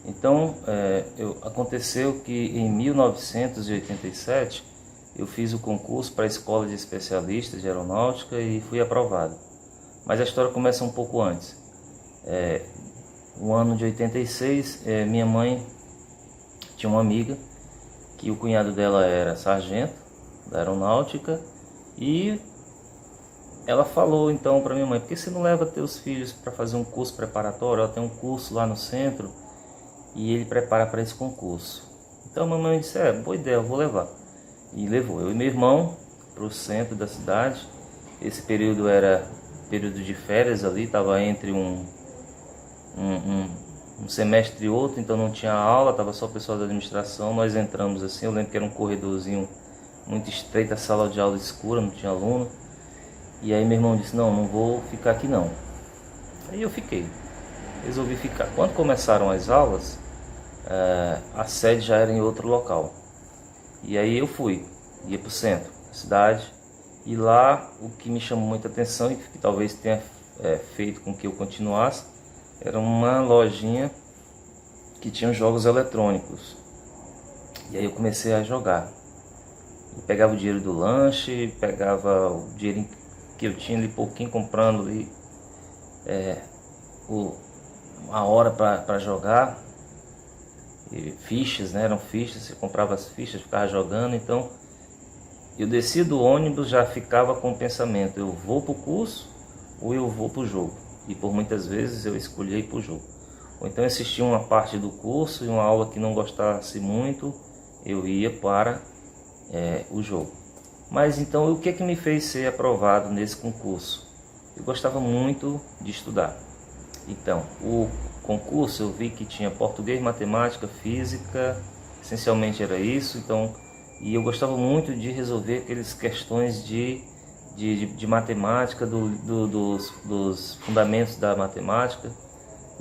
Então, aconteceu que em 1987 eu fiz o concurso para a Escola de Especialistas de Aeronáutica e fui aprovado. Mas a história começa um pouco antes. No ano de 86, minha mãe tinha uma amiga que o cunhado dela era sargento da Aeronáutica e ela falou então para minha mãe: por que você não leva teus filhos para fazer um curso preparatório? Ela tem um curso lá no centro e ele prepara para esse concurso. Então a mamãe disse: boa ideia, eu vou levar. E levou eu e meu irmão para o centro da cidade. Esse período era período de férias ali, estava entre um semestre e outro, então não tinha aula, estava só o pessoal da administração. Nós entramos assim, eu lembro que era um corredorzinho muito estreito, a sala de aula escura, não tinha aluno. E aí meu irmão disse: não vou ficar aqui não. Aí eu fiquei, resolvi ficar. Quando começaram as aulas, a sede já era em outro local. E aí eu ia para o centro da cidade. E lá o que me chamou muita atenção e que talvez tenha feito com que eu continuasse, era uma lojinha que tinha jogos eletrônicos. E aí eu comecei a jogar. Eu pegava o dinheiro do lanche, pegava o dinheiro que eu tinha ali pouquinho, comprando ali uma hora para jogar. E fichas, né? Eram fichas, você comprava as fichas, ficava jogando. Então eu descia do ônibus, já ficava com o pensamento: eu vou para o curso ou eu vou para o jogo. E por muitas vezes eu escolhi ir para o jogo. Ou então assistia uma parte do curso e uma aula que não gostasse muito, eu ia para o jogo. Mas então o que me fez ser aprovado nesse concurso? Eu gostava muito de estudar. Então o concurso eu vi que tinha português, matemática, física, essencialmente era isso. Então, e eu gostava muito de resolver aquelas questões de matemática, dos fundamentos da matemática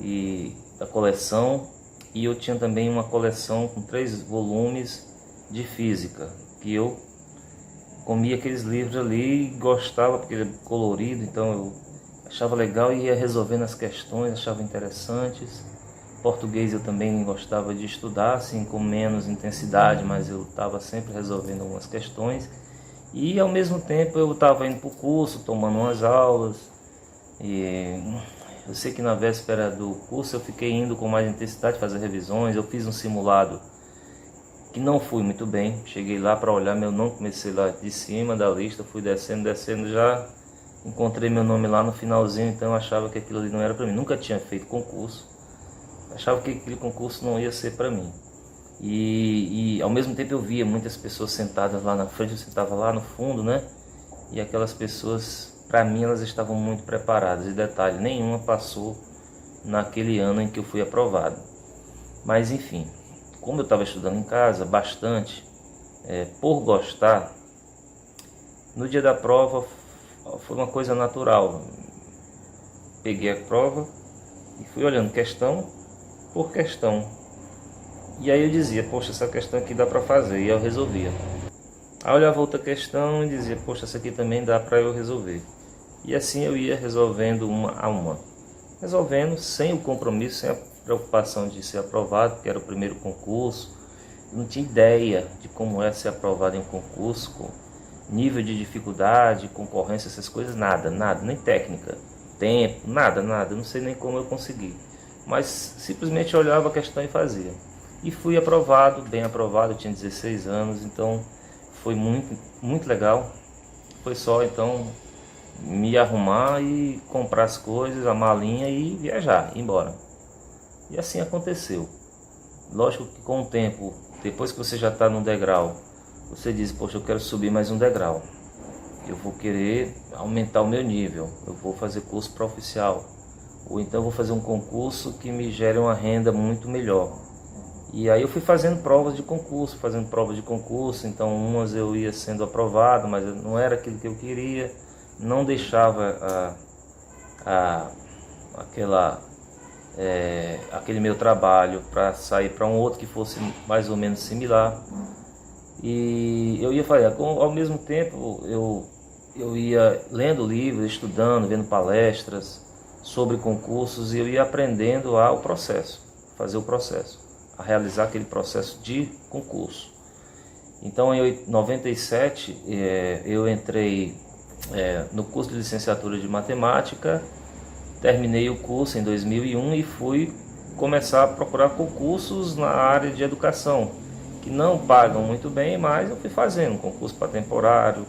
e da coleção. E eu tinha também uma coleção com 3 volumes de física, que eu comia aqueles livros ali e gostava porque ele é colorido, então eu achava legal e ia resolvendo as questões, achava interessantes. Português eu também gostava de estudar, assim, com menos intensidade, mas eu estava sempre resolvendo algumas questões. E ao mesmo tempo eu estava indo para o curso, tomando umas aulas. E eu sei que na véspera do curso eu fiquei indo com mais intensidade fazer revisões. Eu fiz um simulado que não fui muito bem. Cheguei lá para olhar meu nome, comecei lá de cima da lista, fui descendo, já encontrei meu nome lá no finalzinho. Então eu achava que aquilo ali não era para mim. Nunca tinha feito concurso, achava que aquele concurso não ia ser para mim. E ao mesmo tempo eu via muitas pessoas sentadas lá na frente, eu sentava lá no fundo, né? E aquelas pessoas, para mim, elas estavam muito preparadas. E detalhe, nenhuma passou naquele ano em que eu fui aprovado. Mas enfim, como eu estava estudando em casa bastante, por gostar, no dia da prova foi uma coisa natural. Peguei a prova e fui olhando questão por questão. E aí eu dizia: poxa, essa questão aqui dá para fazer, e eu resolvia. Aí eu olhava outra questão e dizia: poxa, essa aqui também dá para eu resolver. E assim eu ia resolvendo uma a uma. Resolvendo sem o compromisso, sem a preocupação de ser aprovado, porque era o primeiro concurso. Eu não tinha ideia de como é ser aprovado em um concurso, com nível de dificuldade, concorrência, essas coisas, nada, nem técnica, tempo, nada, eu não sei nem como eu consegui. Mas simplesmente olhava a questão e fazia. E fui aprovado, bem aprovado, eu tinha 16 anos, então foi muito, muito legal. Foi só então me arrumar e comprar as coisas, a malinha e viajar, ir embora. E assim aconteceu. Lógico que com o tempo, depois que você já está no degrau, você diz: poxa, eu quero subir mais um degrau. Eu vou querer aumentar o meu nível, eu vou fazer curso para oficial. Ou então eu vou fazer um concurso que me gere uma renda muito melhor. E aí eu fui fazendo provas de concurso, então umas eu ia sendo aprovado, mas não era aquilo que eu queria, não deixava aquele meu trabalho para sair para um outro que fosse mais ou menos similar. E eu ia fazer, ao mesmo tempo eu ia lendo livros, estudando, vendo palestras sobre concursos, e eu ia aprendendo o processo. fazer o processo, a realizar aquele processo de concurso. Então em 97 eu entrei no curso de licenciatura de matemática, terminei o curso em 2001 e fui começar a procurar concursos na área de educação, que não pagam muito bem, mas eu fui fazendo concurso para temporário,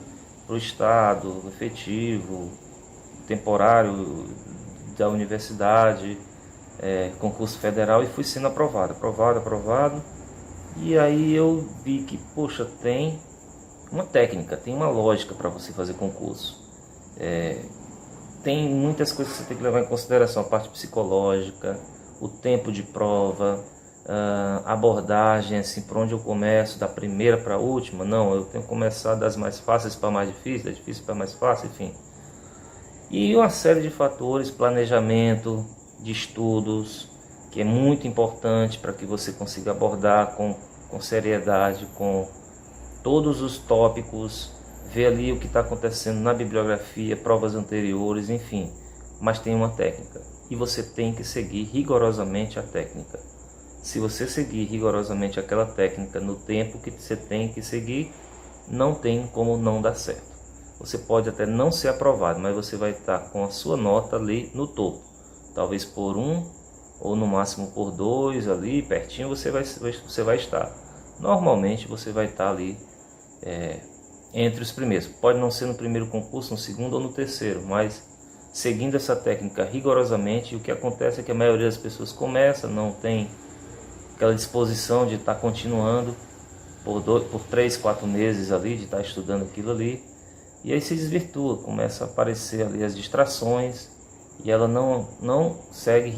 para o estado, efetivo, temporário da universidade, concurso federal, e fui sendo aprovado. E aí eu vi que, poxa, tem uma técnica, tem uma lógica para você fazer concurso. Tem muitas coisas que você tem que levar em consideração, a parte psicológica, o tempo de prova, abordagem, assim, por onde eu começo, da primeira para a última. Não, eu tenho que começar das mais fáceis para mais difíceis, da difícil para mais fácil, enfim. E uma série de fatores, planejamento de estudos, que é muito importante para que você consiga abordar com seriedade, com todos os tópicos, ver ali o que está acontecendo na bibliografia, provas anteriores, enfim. Mas tem uma técnica e você tem que seguir rigorosamente a técnica. Se você seguir rigorosamente aquela técnica no tempo que você tem que seguir, não tem como não dar certo. Você pode até não ser aprovado, mas você vai estar com a sua nota ali no topo. Talvez por 1 ou no máximo por 2 ali, pertinho você vai estar. Normalmente você vai estar ali entre os primeiros. Pode não ser no primeiro concurso, no segundo ou no terceiro, mas seguindo essa técnica rigorosamente, o que acontece é que a maioria das pessoas começa, não tem aquela disposição de estar continuando por 3, 4 meses ali, de estar estudando aquilo ali, e aí se desvirtua, começa a aparecer ali as distrações, e ela não segue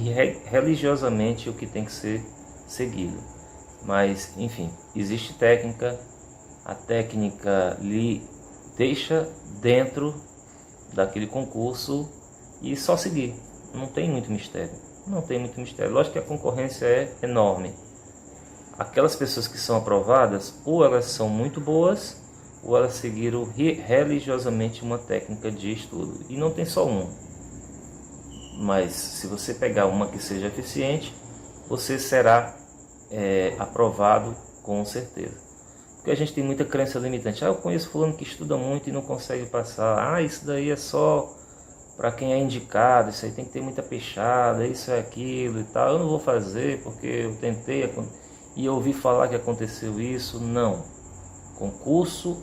religiosamente o que tem que ser seguido. Mas, enfim, existe técnica, a técnica lhe deixa dentro daquele concurso e só seguir. Não tem muito mistério. Lógico que a concorrência é enorme. Aquelas pessoas que são aprovadas, ou elas são muito boas, ou elas seguiram religiosamente uma técnica de estudo. E não tem só uma. Mas se você pegar uma que seja eficiente, você será aprovado com certeza. Porque a gente tem muita crença limitante. Eu conheço fulano que estuda muito e não consegue passar. Isso daí é só para quem é indicado, isso aí tem que ter muita peixada, isso é aquilo e tal. Eu não vou fazer porque eu tentei e ouvi falar que aconteceu isso. Não. Concurso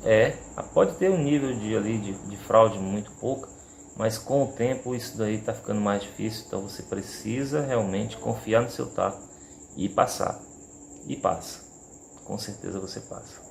pode ter um nível de fraude muito pouca, mas com o tempo isso daí está ficando mais difícil. Então você precisa realmente confiar no seu taco e passar. E passa. Com certeza você passa.